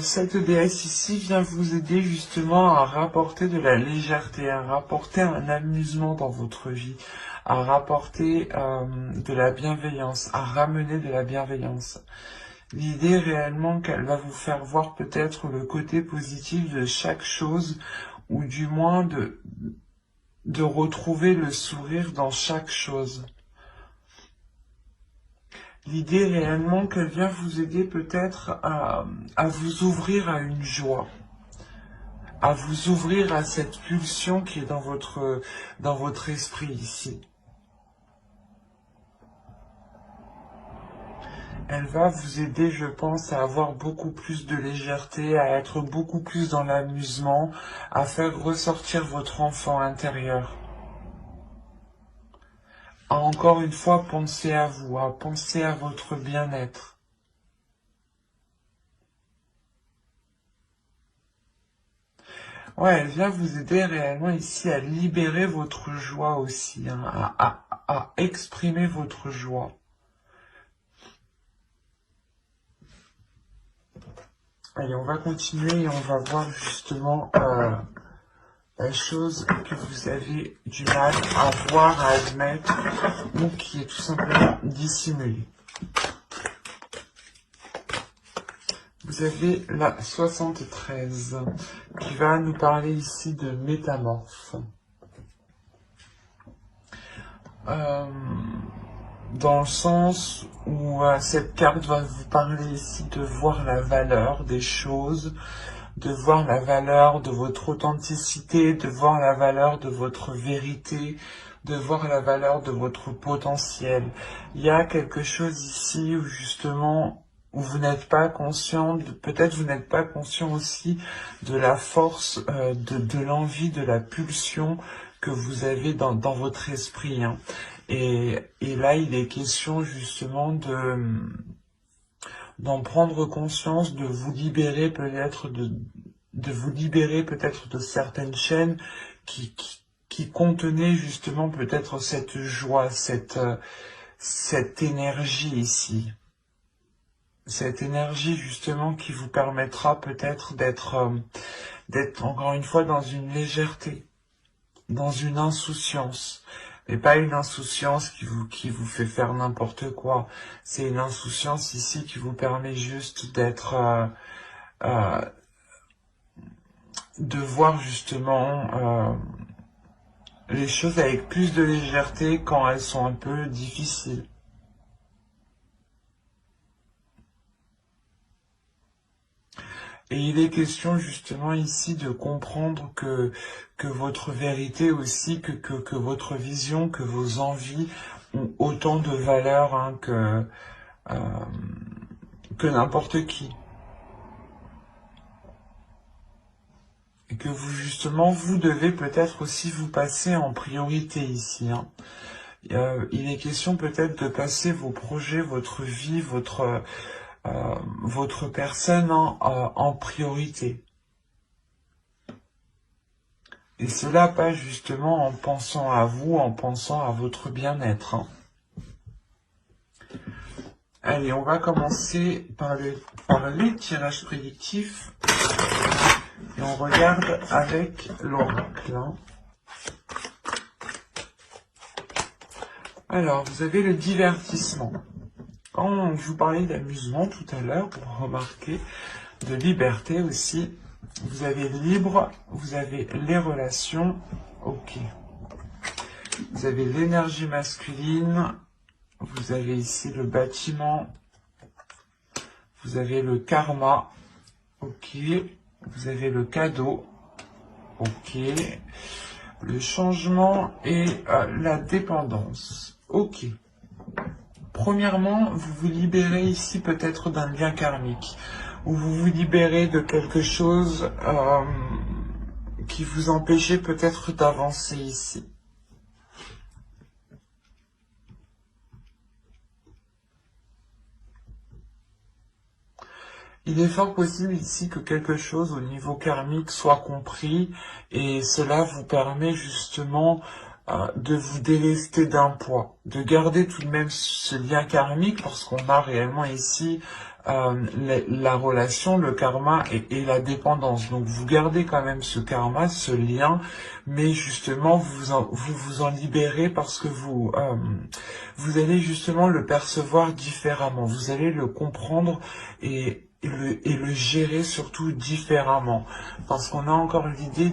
Cette déesse ici vient vous aider justement à rapporter de la légèreté, à rapporter un amusement dans votre vie, à rapporter de la bienveillance, à ramener de la bienveillance. L'idée réellement qu'elle va vous faire voir peut-être le côté positif de chaque chose, ou du moins de retrouver le sourire dans chaque chose. L'idée réellement qu'elle vient vous aider peut-être à vous ouvrir à une joie, à vous ouvrir à cette pulsion qui est dans votre esprit ici. Elle va vous aider, je pense, à avoir beaucoup plus de légèreté, à être beaucoup plus dans l'amusement, à faire ressortir votre enfant intérieur. À encore une fois penser à vous, à penser à votre bien-être. Ouais, elle vient vous aider réellement ici à libérer votre joie aussi, hein, à exprimer votre joie. Allez, on va continuer et on va voir justement la chose que vous avez du mal à voir, à admettre, ou qui est tout simplement dissimulée. Vous avez la 73 qui va nous parler ici de métamorphe. Dans le sens où cette carte va vous parler ici de voir la valeur des choses, de voir la valeur de votre authenticité, de voir la valeur de votre vérité, de voir la valeur de votre potentiel. Il y a quelque chose ici où justement où vous n'êtes pas conscient, peut-être vous n'êtes pas conscient aussi de la force, de l'envie, de la pulsion que vous avez dans votre esprit, hein. Et là, il est question justement d'en prendre conscience, de vous libérer peut-être de vous libérer peut-être de certaines chaînes qui contenaient justement peut-être cette joie, cette énergie ici. Cette énergie justement qui vous permettra peut-être d'être encore une fois dans une légèreté, dans une insouciance. Mais pas une insouciance qui vous fait faire n'importe quoi. C'est une insouciance ici qui vous permet juste d'être, de voir justement les choses avec plus de légèreté quand elles sont un peu difficiles. Et il est question justement ici de comprendre que votre vérité aussi, que votre vision, que vos envies ont autant de valeur, hein, que n'importe qui. Et que vous justement, vous devez peut-être aussi vous passer en priorité ici, hein. Il est question peut-être de passer vos projets, votre vie, votre personne en priorité. Et cela pas justement en pensant à vous, en pensant à votre bien-être, hein. Allez, on va commencer par les tirages prédictifs. Et on regarde avec l'oracle, hein. Alors, vous avez le divertissement. Quand je vous parlais d'amusement tout à l'heure, vous remarquez, de liberté aussi, vous avez libre, vous avez les relations, ok. Vous avez l'énergie masculine, vous avez ici le bâtiment, vous avez le karma, ok. Vous avez le cadeau, ok. Le changement et la dépendance, ok. Premièrement, vous vous libérez ici peut-être d'un lien karmique, ou vous vous libérez de quelque chose qui vous empêchait peut-être d'avancer ici. Il est fort possible ici que quelque chose au niveau karmique soit compris et cela vous permet justement de vous délester d'un poids, de garder tout de même ce lien karmique parce qu'on a réellement ici la relation, le karma et la dépendance. Donc vous gardez quand même ce karma, ce lien, mais justement vous en libérez parce que vous allez justement le percevoir différemment. Vous allez le comprendre et le gérer surtout différemment. Parce qu'on a encore l'idée,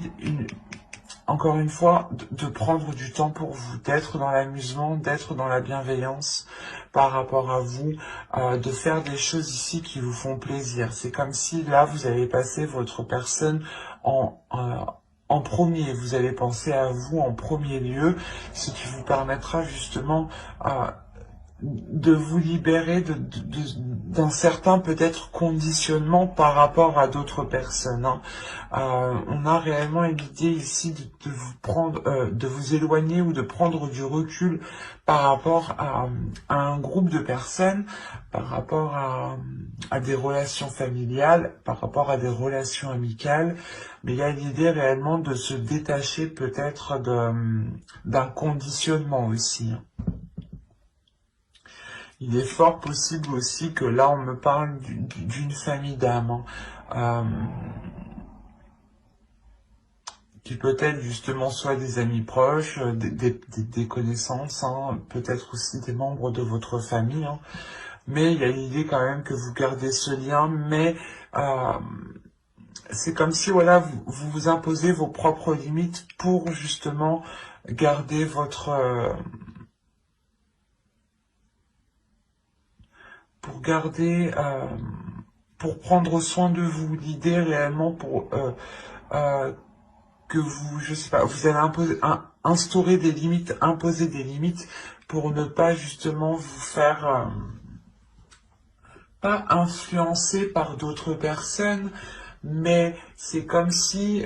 encore une fois, de prendre du temps pour vous, d'être dans l'amusement, d'être dans la bienveillance par rapport à vous, de faire des choses ici qui vous font plaisir. C'est comme si là, vous avez passé votre personne en premier. Vous allez penser à vous en premier lieu, ce qui vous permettra justement de vous libérer d'un certain peut-être conditionnement par rapport à d'autres personnes. Hein. On a réellement une idée ici de vous prendre, de vous éloigner ou de prendre du recul par rapport à un groupe de personnes, par rapport à des relations familiales, par rapport à des relations amicales. Mais il y a l'idée réellement de se détacher peut-être d'un conditionnement aussi. Hein. Il est fort possible aussi que là, on me parle d'une famille d'âmes, hein, qui peut-être justement soit des amis proches, des connaissances, hein, peut-être aussi des membres de votre famille. Hein. Mais il y a l'idée quand même que vous gardez ce lien, mais c'est comme si voilà, vous imposez vos propres limites pour justement garder pour garder, pour prendre soin de vous. L'idée réellement pour que vous, je sais pas, vous allez instaurer des limites, imposer des limites pour ne pas justement vous faire pas influencer par d'autres personnes, mais c'est comme si,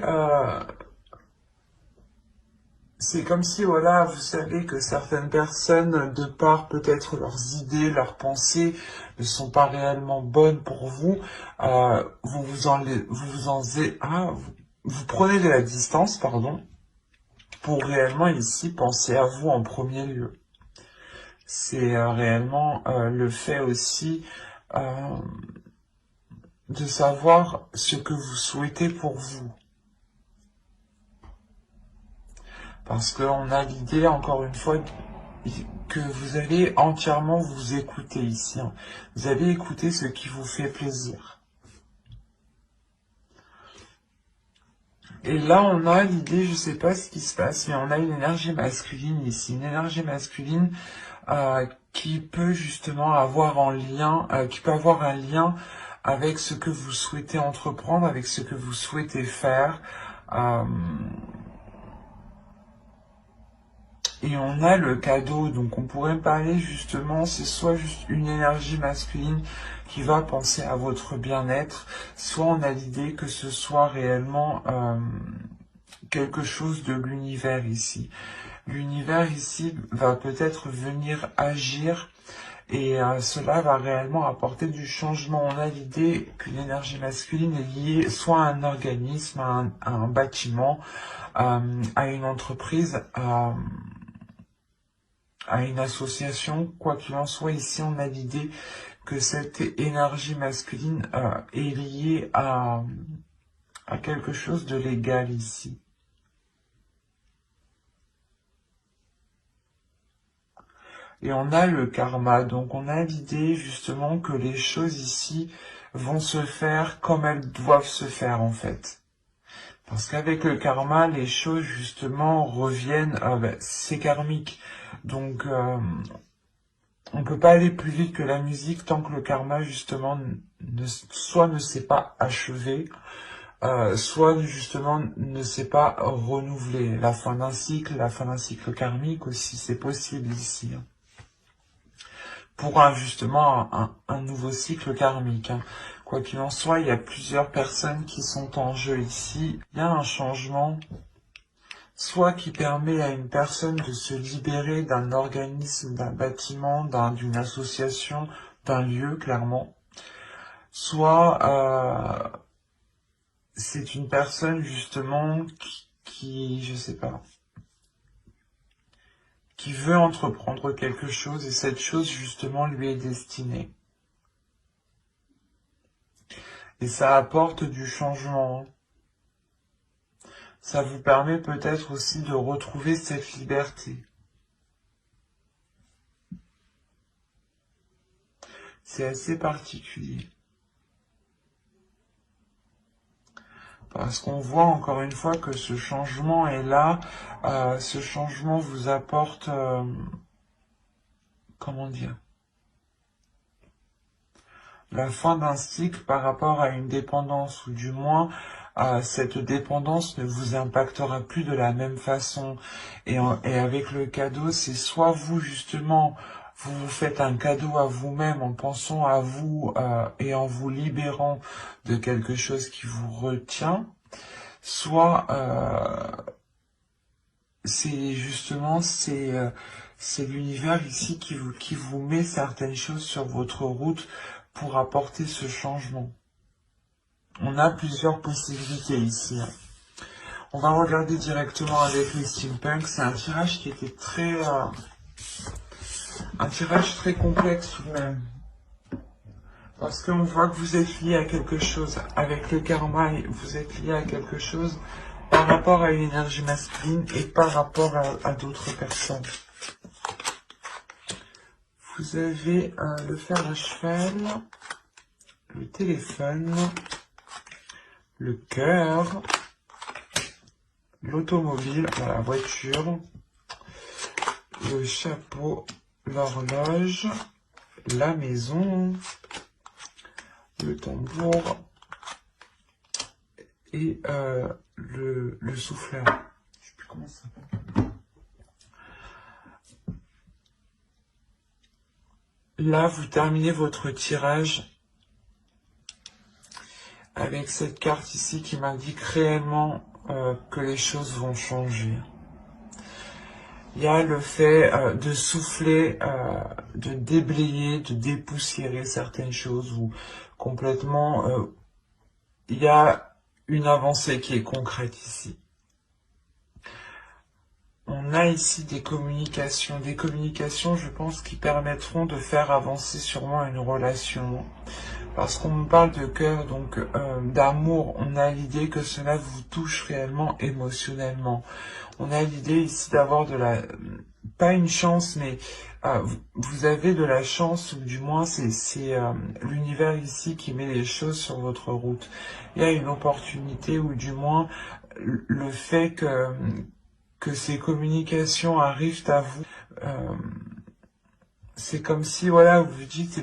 voilà, vous savez que certaines personnes, de par peut-être leurs idées, leurs pensées, ne sont pas réellement bonnes pour vous. Vous prenez de la distance, pardon, pour réellement ici penser à vous en premier lieu. C'est réellement le fait aussi de savoir ce que vous souhaitez pour vous. Parce qu'on a l'idée, encore une fois, que vous allez entièrement vous écouter ici. Hein. Vous allez écouter ce qui vous fait plaisir. Et là, on a l'idée, je sais pas ce qui se passe, mais on a une énergie masculine ici. Une énergie masculine qui peut justement avoir qui peut avoir un lien avec ce que vous souhaitez entreprendre, avec ce que vous souhaitez faire. Et on a le cadeau, donc on pourrait parler justement, c'est soit juste une énergie masculine qui va penser à votre bien-être, soit on a l'idée que ce soit réellement quelque chose de l'univers ici. L'univers ici va peut-être venir agir et cela va réellement apporter du changement. On a l'idée qu'une énergie masculine est liée soit à un organisme, à un bâtiment, à une entreprise, à une association. Quoi qu'il en soit, ici on a l'idée que cette énergie masculine est liée à quelque chose de légal ici. Et on a le karma, donc on a l'idée justement que les choses ici vont se faire comme elles doivent se faire en fait. Parce qu'avec le karma, les choses justement reviennent, c'est karmique. Donc on peut pas aller plus vite que la musique tant que le karma justement soit ne s'est pas achevé, soit justement ne s'est pas renouvelé. La fin d'un cycle karmique aussi, c'est possible ici. Hein. Pour justement un nouveau cycle karmique. Hein. Quoi qu'il en soit, il y a plusieurs personnes qui sont en jeu ici. Il y a un changement, soit qui permet à une personne de se libérer d'un organisme, d'un bâtiment, d'une association, d'un lieu, clairement. Soit c'est une personne justement qui, je sais pas, qui veut entreprendre quelque chose et cette chose justement lui est destinée. Et ça apporte du changement. Ça vous permet peut-être aussi de retrouver cette liberté. C'est assez particulier. Parce qu'on voit encore une fois que ce changement est là. Ce changement vous apporte... comment dire, la fin d'un cycle par rapport à une dépendance, ou du moins cette dépendance ne vous impactera plus de la même façon. Et avec le cadeau, c'est soit vous justement, vous vous faites un cadeau à vous-même en pensant à vous et en vous libérant de quelque chose qui vous retient, soit c'est justement c'est l'univers ici qui vous met certaines choses sur votre route pour apporter ce changement. On a plusieurs possibilités ici. On va regarder directement avec les steampunk. C'est un tirage qui était un tirage très complexe tout de même. Parce qu'on voit que vous êtes lié à quelque chose. Avec le karma, vous êtes lié à quelque chose par rapport à une énergie masculine et par rapport à d'autres personnes. Vous avez le fer à cheval, le téléphone, le cœur, l'automobile, la voiture, le chapeau, l'horloge, la maison, le tambour et le souffleur. Je sais plus comment ça s'appelle. Là, vous terminez votre tirage avec cette carte ici qui m'indique réellement que les choses vont changer. Il y a le fait de souffler, de déblayer, de dépoussiérer certaines choses ou complètement... il y a une avancée qui est concrète ici. On a ici des communications, je pense, qui permettront de faire avancer sûrement une relation. Parce qu'on me parle de cœur, donc d'amour, on a l'idée que cela vous touche réellement émotionnellement. On a l'idée ici d'avoir pas une chance, mais vous avez de la chance, ou du moins c'est l'univers ici qui met les choses sur votre route. Il y a une opportunité, ou du moins le fait que ces communications arrivent à vous, c'est comme si, voilà, vous vous dites,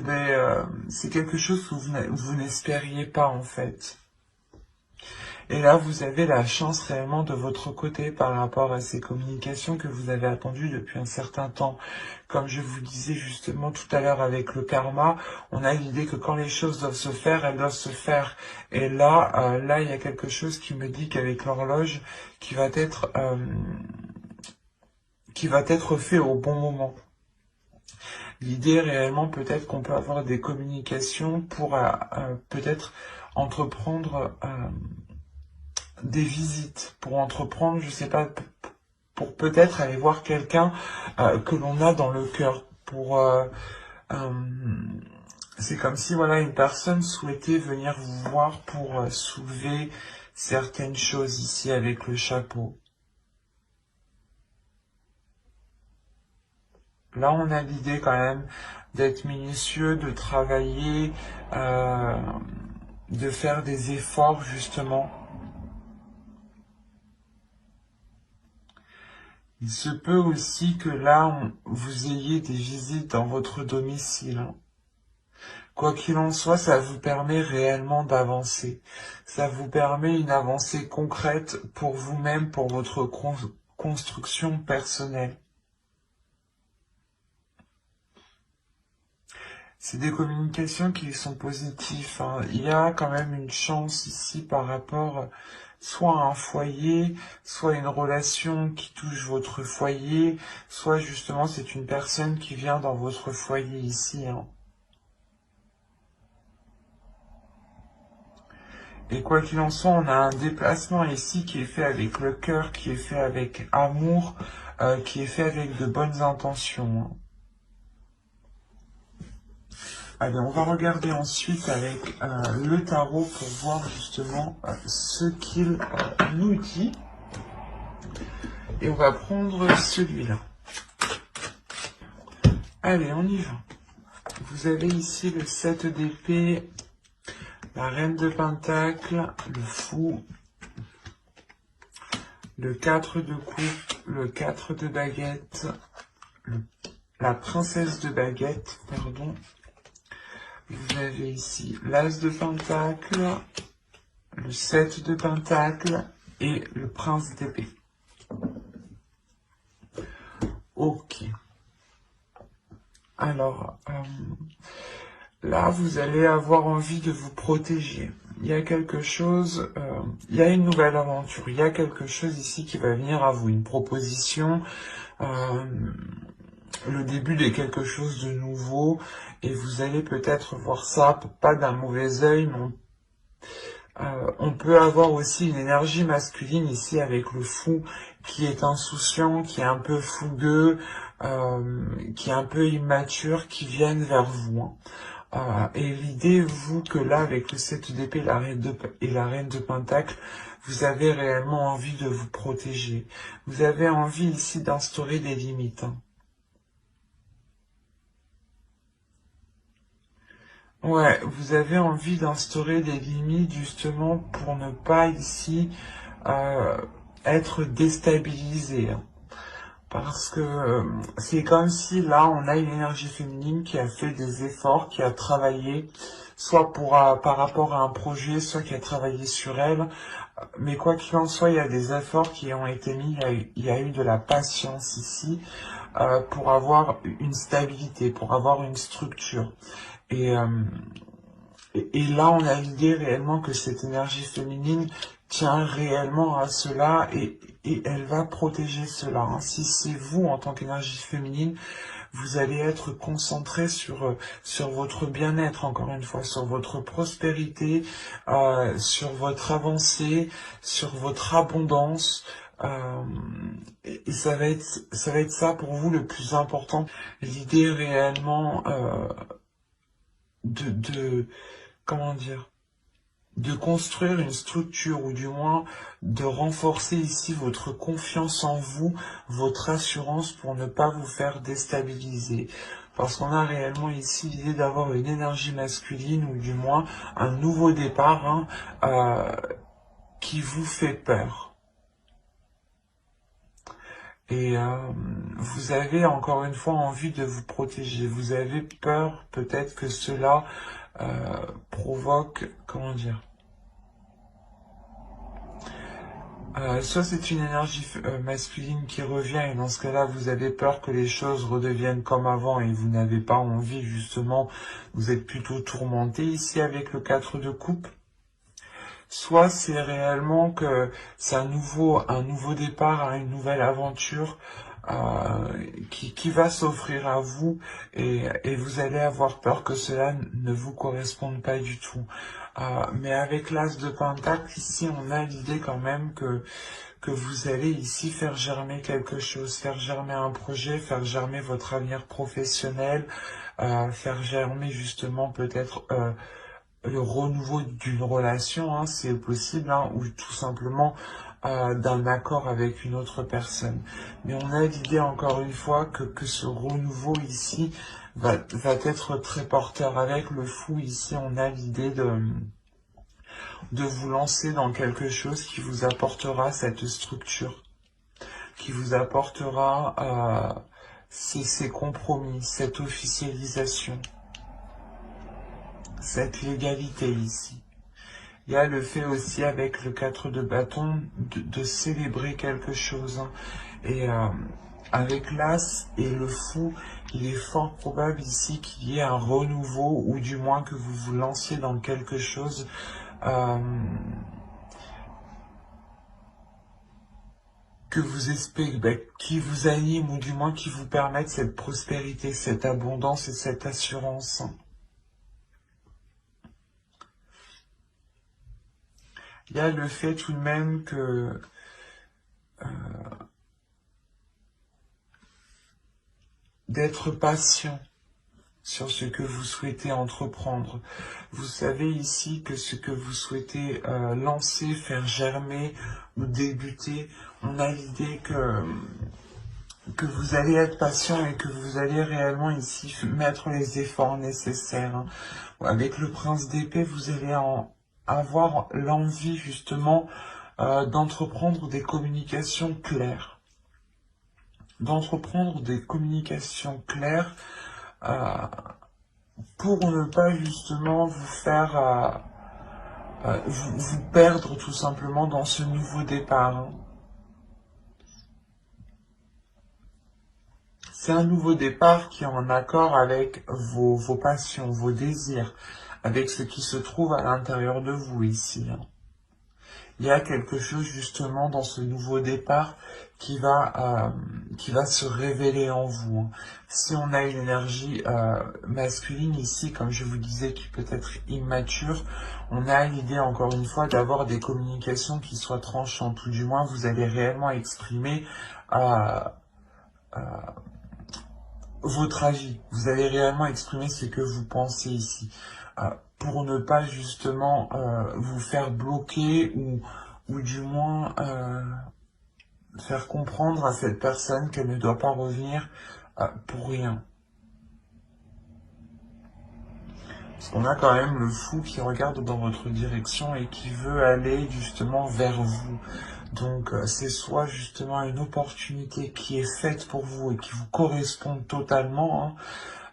c'est quelque chose que vous n'espériez pas, en fait. Et là, vous avez la chance réellement de votre côté par rapport à ces communications que vous avez attendues depuis un certain temps. Comme je vous disais justement tout à l'heure avec le karma, on a l'idée que quand les choses doivent se faire, elles doivent se faire. Et là, il y a quelque chose qui me dit qu'avec l'horloge, qui va être fait au bon moment. L'idée réellement, peut-être qu'on peut avoir des communications pour peut-être entreprendre des visites, pour entreprendre, je sais pas, pour peut-être aller voir quelqu'un que l'on a dans le cœur. C'est comme si voilà une personne souhaitait venir vous voir pour soulever certaines choses ici avec le chapeau. Là, on a l'idée quand même d'être minutieux, de travailler, de faire des efforts justement. Il se peut aussi que là, vous ayez des visites dans votre domicile. Quoi qu'il en soit, ça vous permet réellement d'avancer. Ça vous permet une avancée concrète pour vous-même, pour votre construction personnelle. C'est des communications qui sont positives. Il y a quand même une chance ici par rapport soit à un foyer, soit une relation qui touche votre foyer, soit justement c'est une personne qui vient dans votre foyer ici. Et quoi qu'il en soit, on a un déplacement ici qui est fait avec le cœur, qui est fait avec amour, qui est fait avec de bonnes intentions. Allez, on va regarder ensuite avec le tarot pour voir justement ce qu'il nous dit. Et on va prendre celui-là. Allez, on y va. Vous avez ici le 7 d'épée, la reine de pentacle, le fou, le 4 de coupe, le 4 de baguette, la princesse de baguette, pardon. Vous avez ici l'as de pentacle, le 7 de pentacle et le prince d'épée. Ok. Alors, là, vous allez avoir envie de vous protéger. Il y a quelque chose, il y a une nouvelle aventure, il y a quelque chose ici qui va venir à vous, une proposition, le début de quelque chose de nouveau, et vous allez peut-être voir ça, pas d'un mauvais œil, mais on peut avoir aussi une énergie masculine ici avec le fou qui est insouciant, qui est un peu fougueux, qui est un peu immature, qui viennent vers vous. Et l'idée, vous, que là, avec le 7 d'épée et la reine de pentacle, vous avez réellement envie de vous protéger. Vous avez envie ici d'instaurer des limites. Ouais, vous avez envie d'instaurer des limites justement pour ne pas ici être déstabilisé. Parce que c'est comme si là, on a une énergie féminine qui a fait des efforts, qui a travaillé, soit par rapport à un projet, soit qui a travaillé sur elle. Mais quoi qu'il en soit, il y a des efforts qui ont été mis, il y a eu de la patience ici pour avoir une stabilité, pour avoir une structure. Et, euh, et là, on a l'idée réellement que cette énergie féminine tient réellement à cela et elle va protéger cela. Hein. Si c'est vous, en tant qu'énergie féminine, vous allez être concentré sur votre bien-être, encore une fois, sur votre prospérité, sur votre avancée, sur votre abondance. Et ça va être ça pour vous le plus important. L'idée réellement de comment dire, de construire une structure ou du moins de renforcer ici votre confiance en vous, votre assurance pour ne pas vous faire déstabiliser. Parce qu'on a réellement ici l'idée d'avoir une énergie masculine ou du moins un nouveau départ qui vous fait peur. Et vous avez encore une fois envie de vous protéger. Vous avez peur peut-être que cela provoque, comment dire, soit c'est une énergie masculine qui revient et dans ce cas-là, vous avez peur que les choses redeviennent comme avant et vous n'avez pas envie, justement, vous êtes plutôt tourmenté ici avec le 4 de coupe. Soit c'est réellement que c'est un nouveau départ, hein, une nouvelle aventure qui va s'offrir à vous et vous allez avoir peur que cela ne vous corresponde pas du tout. Mais avec l'as de pentacle, ici, on a l'idée quand même que vous allez ici faire germer quelque chose, faire germer un projet, faire germer votre avenir professionnel, faire germer justement peut-être le renouveau d'une relation, hein, c'est possible, hein, ou tout simplement d'un accord avec une autre personne. Mais on a l'idée encore une fois que ce renouveau ici va être très porteur. Avec le fou ici, on a l'idée de vous lancer dans quelque chose qui vous apportera cette structure, qui vous apportera ces compromis, cette officialisation, cette légalité ici. Il y a le fait aussi avec le 4 de bâton de célébrer quelque chose. Hein. Et avec l'as et le fou, il est fort probable ici qu'il y ait un renouveau ou du moins que vous vous lanciez dans quelque chose que vous espérez, qui vous anime ou du moins qui vous permette cette prospérité, cette abondance et cette assurance. Il y a le fait tout de même que d'être patient, sur ce que vous souhaitez entreprendre. Vous savez ici que ce que vous souhaitez lancer, faire germer ou débuter, on a l'idée que vous allez être patient et que vous allez réellement ici mettre les efforts nécessaires. Hein. Avec le prince d'épée, vous allez avoir l'envie justement d'entreprendre des communications claires. D'entreprendre des communications claires pour ne pas justement vous faire vous perdre tout simplement dans ce nouveau départ. Hein. C'est un nouveau départ qui est en accord avec vos passions, vos désirs, avec ce qui se trouve à l'intérieur de vous ici. Hein. Il y a quelque chose justement dans ce nouveau départ qui va se révéler en vous. Hein. Si on a une énergie masculine ici, comme je vous disais, qui peut être immature, on a l'idée encore une fois d'avoir des communications qui soient tranchantes, ou du moins vous allez réellement exprimer votre avis. Vous allez réellement exprimer ce que vous pensez ici. Pour ne pas justement vous faire bloquer ou du moins faire comprendre à cette personne qu'elle ne doit pas revenir pour rien. Parce qu'on a quand même le fou qui regarde dans votre direction et qui veut aller justement vers vous. Donc c'est soit justement une opportunité qui est faite pour vous et qui vous correspond totalement,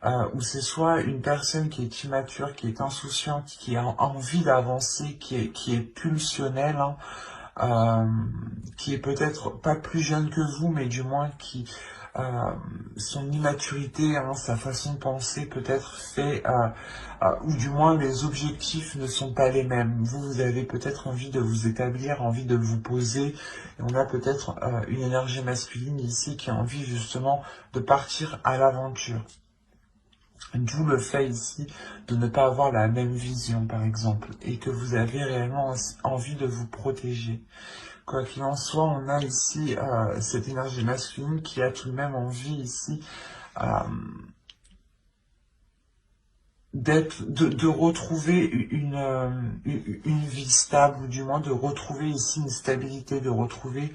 hein, ou c'est soit une personne qui est immature, qui est insouciante, qui a envie d'avancer, qui est pulsionnelle, hein, qui est peut-être pas plus jeune que vous, mais du moins qui son immaturité, hein, sa façon de penser peut-être fait, ou du moins les objectifs ne sont pas les mêmes. Vous avez peut-être envie de vous établir, envie de vous poser, et on a peut-être une énergie masculine ici qui a envie justement de partir à l'aventure. D'où le fait ici de ne pas avoir la même vision, par exemple, et que vous avez réellement envie de vous protéger. Quoi qu'il en soit, on a ici cette énergie masculine qui a tout de même envie ici de retrouver une vie stable, ou du moins de retrouver ici une stabilité, de retrouver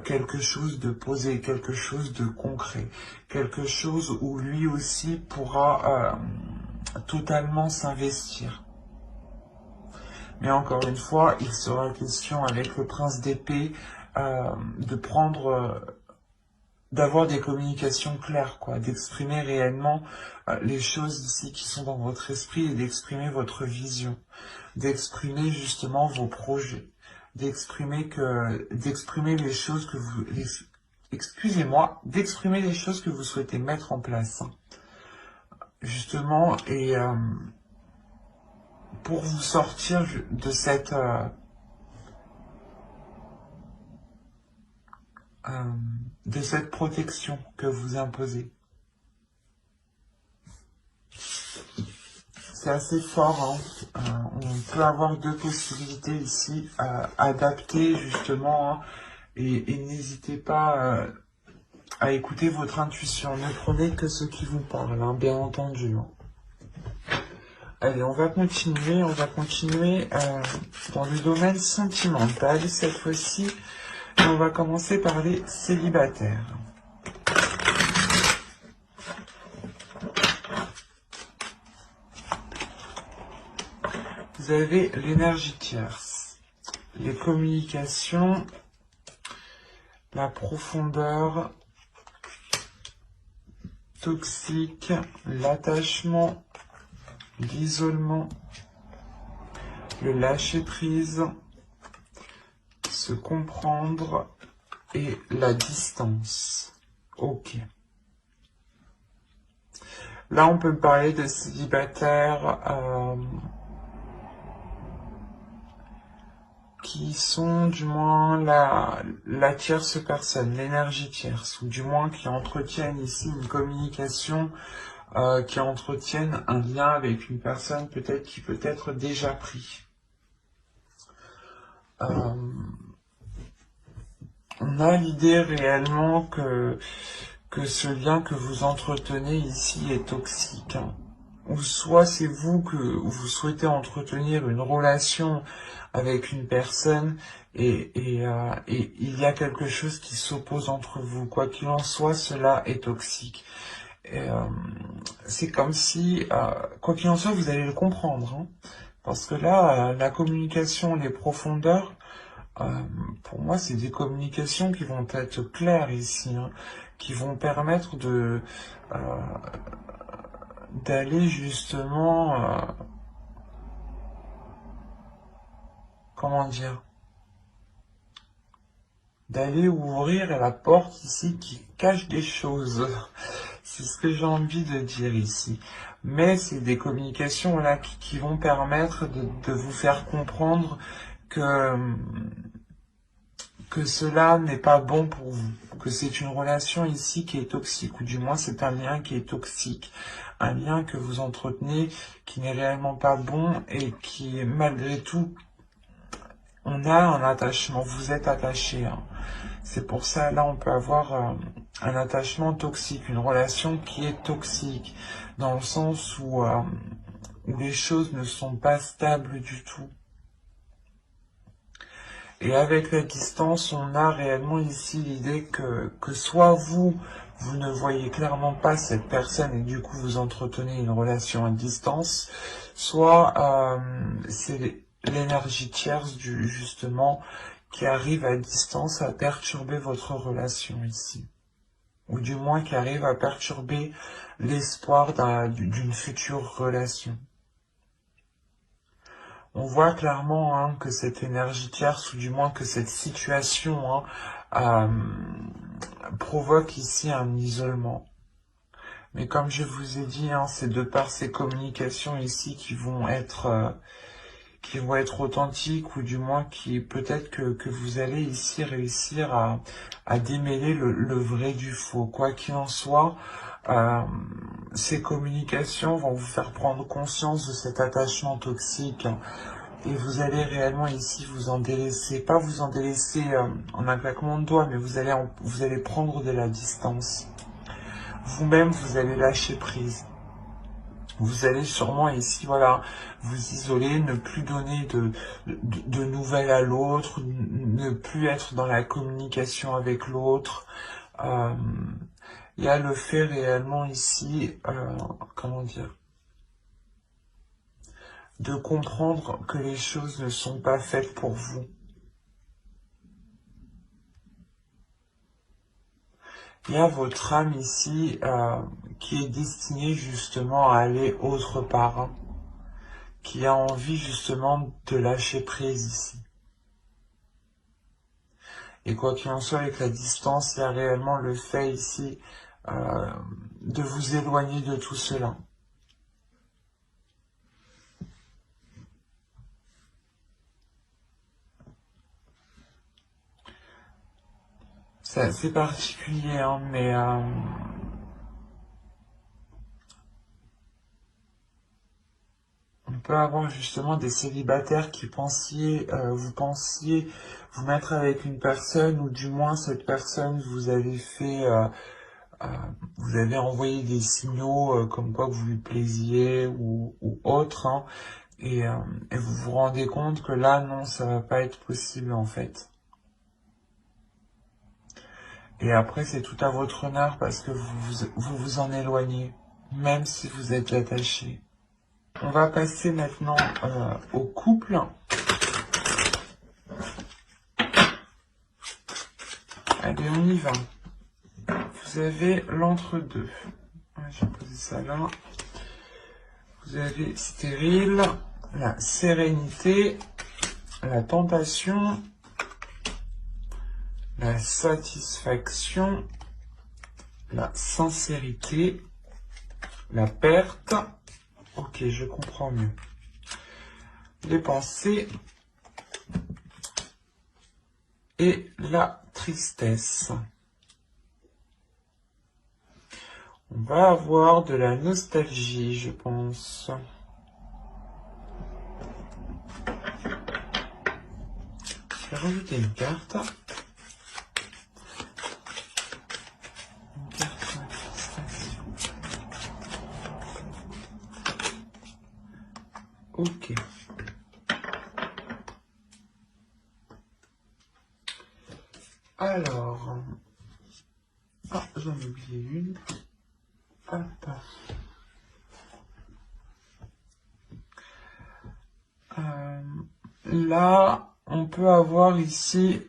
quelque chose de posé, quelque chose de concret, quelque chose où lui aussi pourra totalement s'investir. Mais encore une fois, il sera question avec le prince d'épée de prendre, d'avoir des communications claires, quoi, d'exprimer réellement les choses ici qui sont dans votre esprit et d'exprimer votre vision, d'exprimer justement vos projets, d'exprimer les choses que vous, d'exprimer les choses que vous souhaitez mettre en place, hein, justement, et pour vous sortir de cette protection que vous imposez. C'est assez fort, hein. On peut avoir deux possibilités ici, adapter justement, hein, et n'hésitez pas à écouter votre intuition. Ne prenez que ce qui vous parle, hein, bien entendu. Hein. Allez, on va continuer dans le domaine sentimental cette fois-ci. Et on va commencer par les célibataires. Vous avez l'énergie tierce, les communications, la profondeur, toxique, l'attachement, l'isolement, le lâcher-prise, se comprendre et la distance. Ok. Là, on peut parler de célibataires qui sont du moins la tierce personne, l'énergie tierce, ou du moins qui entretiennent ici une communication, qui entretiennent un lien avec une personne peut-être qui peut être déjà pris. On a l'idée réellement que que ce lien que vous entretenez ici est toxique, hein. Ou soit c'est vous que vous souhaitez entretenir une relation avec une personne et il y a quelque chose qui s'oppose entre vous. Quoi qu'il en soit, cela est toxique. C'est comme si, quoi qu'il en soit, vous allez le comprendre, hein, parce que là, la communication, les profondeurs, pour moi, c'est des communications qui vont être claires ici, hein, qui vont permettre d'aller justement, comment dire, d'aller ouvrir la porte ici qui cache des choses. C'est ce que j'ai envie de dire ici. Mais c'est des communications là qui vont permettre de vous faire comprendre que cela n'est pas bon pour vous, que c'est une relation ici qui est toxique, ou du moins c'est un lien qui est toxique, un lien que vous entretenez qui n'est réellement pas bon et qui, malgré tout, on a un attachement, vous êtes attaché, hein. C'est pour ça, là, on peut avoir un attachement toxique, une relation qui est toxique, dans le sens où les choses ne sont pas stables du tout. Et avec la distance, on a réellement ici l'idée que soit vous ne voyez clairement pas cette personne et du coup vous entretenez une relation à distance, soit c'est l'énergie tierce justement qui arrive à distance à perturber votre relation ici. Ou du moins qui arrive à perturber l'espoir d'une future relation. On voit clairement hein, que cette énergie tierce, ou du moins que cette situation hein, provoque ici un isolement. Mais comme je vous ai dit, hein, c'est de par ces communications ici qui vont être authentiques, ou du moins qui peut-être que vous allez ici réussir à démêler le vrai du faux. Quoi qu'il en soit, ces communications vont vous faire prendre conscience de cet attachement toxique et vous allez réellement ici vous en délaisser, pas vous en délaisser en un claquement de doigts, mais vous allez prendre de la distance. Vous-même, vous allez lâcher prise. Vous allez sûrement ici, voilà, vous isoler, ne plus donner de nouvelles à l'autre, ne plus être dans la communication avec l'autre. Il y a le fait réellement ici, comment dire, de comprendre que les choses ne sont pas faites pour vous. Il y a votre âme ici qui est destinée justement à aller autre part, qui a envie justement de lâcher prise ici. Et quoi qu'il en soit, avec la distance, il y a réellement le fait ici de vous éloigner de tout cela. C'est assez particulier, hein, mais on peut avoir justement des célibataires qui vous pensiez vous mettre avec une personne, ou du moins cette personne vous avez fait, vous avez envoyé des signaux comme quoi que vous lui plaisiez ou autre, hein, et vous vous rendez compte que là, non, ça va pas être possible en fait. Et après, c'est tout à votre honneur parce que vous en éloignez, même si vous êtes attaché. On va passer maintenant au couple. Allez, on y va. Vous avez l'entre-deux. J'ai posé ça là. Vous avez stérile, la sérénité, la tentation, la satisfaction, la sincérité, la perte. Ok, je comprends mieux. Les pensées et la tristesse. On va avoir de la nostalgie, je pense. Je vais rajouter une carte. Une carte Alors, ah, j'en ai oublié une. Hop. Là, on peut avoir ici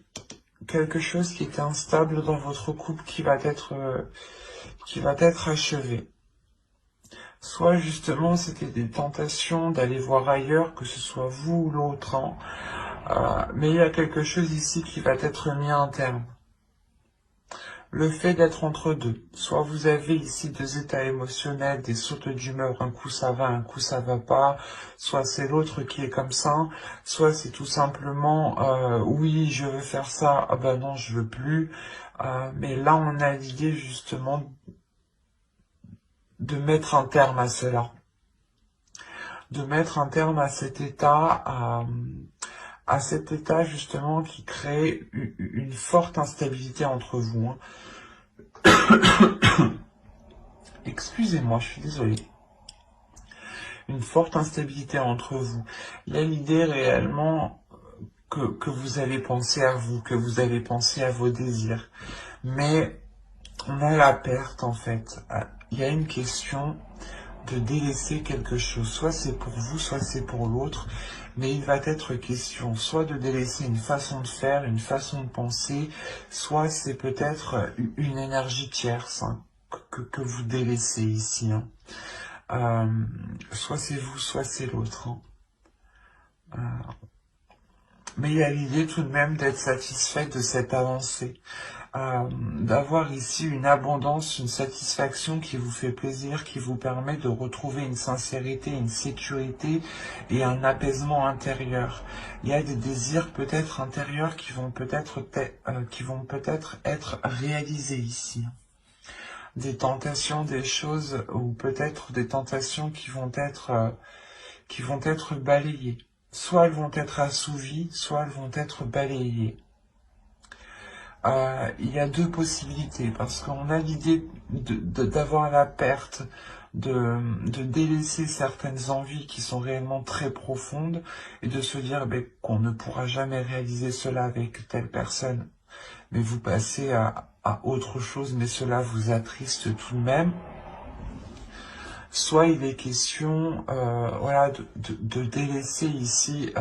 quelque chose qui est instable dans votre couple qui va être achevé. Soit justement c'était des tentations d'aller voir ailleurs, que ce soit vous ou l'autre, hein. Mais il y a quelque chose ici qui va être mis en terme. Le fait d'être entre deux, soit vous avez ici deux états émotionnels, des sautes d'humeur, un coup ça va, un coup ça va pas, soit c'est l'autre qui est comme ça, soit c'est tout simplement oui je veux faire ça, ah ben non je veux plus, mais là on a l'idée justement de mettre un terme à cela, de mettre un terme à cet état, à cet état justement qui crée une forte instabilité entre vous, hein. Excusez-moi, je suis désolé. Une forte instabilité entre vous. Il y a l'idée réellement que vous avez pensé à vous, que vous avez pensé à vos désirs. Mais on a la perte en fait. Il y a une question de délaisser quelque chose. Soit c'est pour vous, soit c'est pour l'autre. Mais il va être question soit de délaisser une façon de faire, une façon de penser, soit c'est peut-être une énergie tierce, hein, que vous délaissez ici, hein. Soit c'est vous, soit c'est l'autre, hein. Mais il y a l'idée tout de même d'être satisfait de cette avancée, d'avoir ici une abondance, une satisfaction qui vous fait plaisir, qui vous permet de retrouver une sincérité, une sécurité et un apaisement intérieur. Il y a des désirs peut-être intérieurs qui vont peut-être être réalisés ici. Des tentations, des choses, ou peut-être des tentations qui vont être balayées. Soit elles vont être assouvies, soit elles vont être balayées. Il y a deux possibilités, parce qu'on a l'idée d'avoir la perte, de délaisser certaines envies qui sont réellement très profondes, et de se dire qu'on ne pourra jamais réaliser cela avec telle personne, mais vous passez à autre chose, mais cela vous attriste tout de même. Soit il est question voilà, de délaisser ici,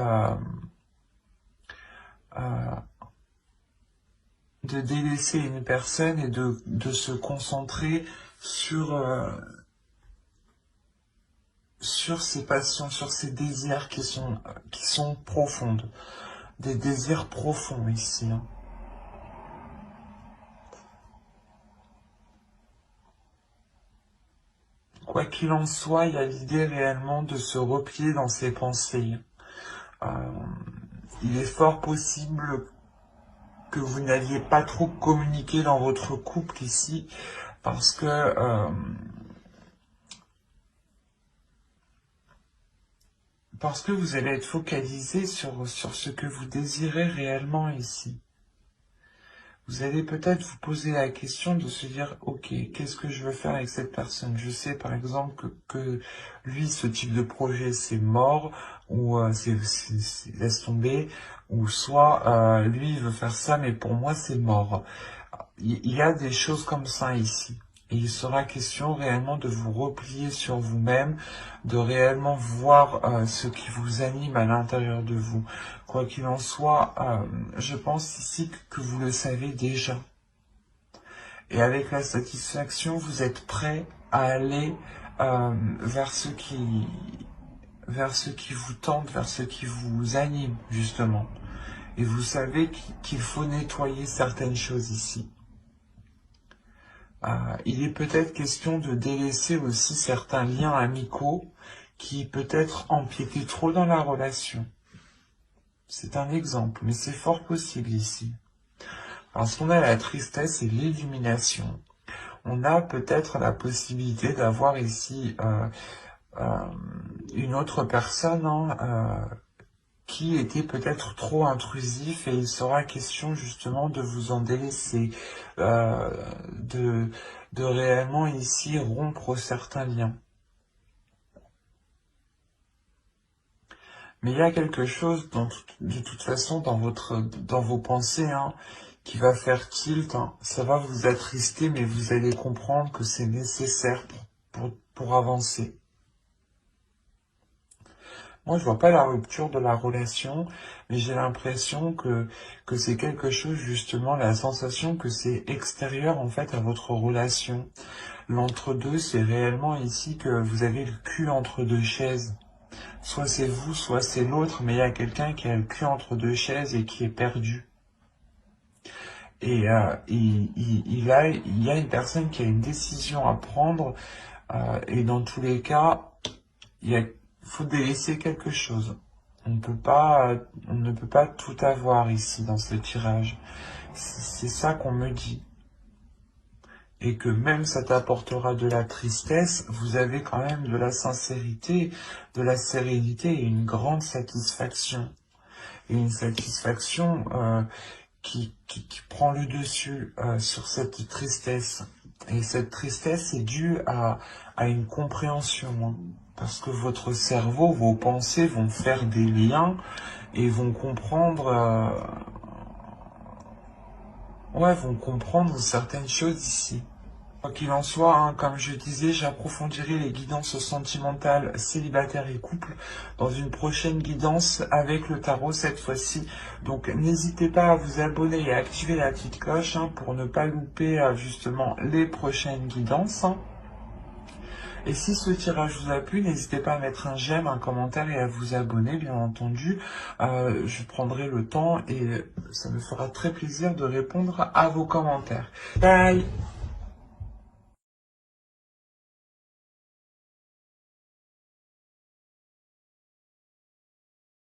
de délaisser une personne et de se concentrer sur ses passions, sur ses désirs qui sont profondes. Des désirs profonds ici, hein. Quoi qu'il en soit, il y a l'idée réellement de se replier dans ses pensées. Il est fort possible que vous n'aviez pas trop communiqué dans votre couple ici, parce que vous allez être focalisé sur ce que vous désirez réellement ici. Vous allez peut-être vous poser la question de se dire, ok, qu'est-ce que je veux faire avec cette personne? Je sais par exemple que lui, ce type de projet, c'est mort, ou laisse tomber, ou soit lui, il veut faire ça, mais pour moi, c'est mort. Il y a des choses comme ça ici. Et il sera question réellement de vous replier sur vous-même, de réellement voir ce qui vous anime à l'intérieur de vous. Quoi qu'il en soit, je pense ici que vous le savez déjà. Et avec la satisfaction, vous êtes prêt à aller vers ce qui vous tente, vers ce qui vous anime, justement. Et vous savez qu'il faut nettoyer certaines choses ici. Il est peut-être question de délaisser aussi certains liens amicaux qui peut-être empiétaient trop dans la relation. C'est un exemple, mais c'est fort possible ici. Parce qu'on a la tristesse et l'illumination. On a peut-être la possibilité d'avoir ici une autre personne, hein, qui était peut-être trop intrusif, et il sera question justement de vous en délaisser, de réellement ici rompre certains liens. Mais il y a quelque chose de toute façon dans vos pensées, hein, qui va faire tilt, hein. Ça va vous attrister, mais vous allez comprendre que c'est nécessaire pour avancer. Moi, je vois pas la rupture de la relation, mais j'ai l'impression que c'est quelque chose, justement, la sensation que c'est extérieur, en fait, à votre relation. L'entre-deux, c'est réellement ici que vous avez le cul entre deux chaises. Soit c'est vous, soit c'est l'autre, mais il y a quelqu'un qui a le cul entre deux chaises et qui est perdu. Et il y a une personne qui a une décision à prendre, et dans tous les cas, faut délaisser quelque chose. On ne peut pas tout avoir ici dans ce tirage. C'est ça qu'on me dit. Et que même ça t'apportera de la tristesse, vous avez quand même de la sincérité, de la sérénité et une grande satisfaction. Et une satisfaction qui prend le dessus sur cette tristesse. Et cette tristesse est due à une compréhension, hein. Parce que votre cerveau, vos pensées vont faire des liens et vont comprendre, vont comprendre certaines choses ici. Quoi qu'il en soit, hein, comme je disais, j'approfondirai les guidances sentimentales, célibataires et couples dans une prochaine guidance avec le tarot cette fois-ci. Donc n'hésitez pas à vous abonner et à activer la petite cloche, hein, pour ne pas louper justement les prochaines guidances, hein. Et si ce tirage vous a plu, n'hésitez pas à mettre un j'aime, un commentaire et à vous abonner, bien entendu. Je prendrai le temps et ça me fera très plaisir de répondre à vos commentaires. Bye!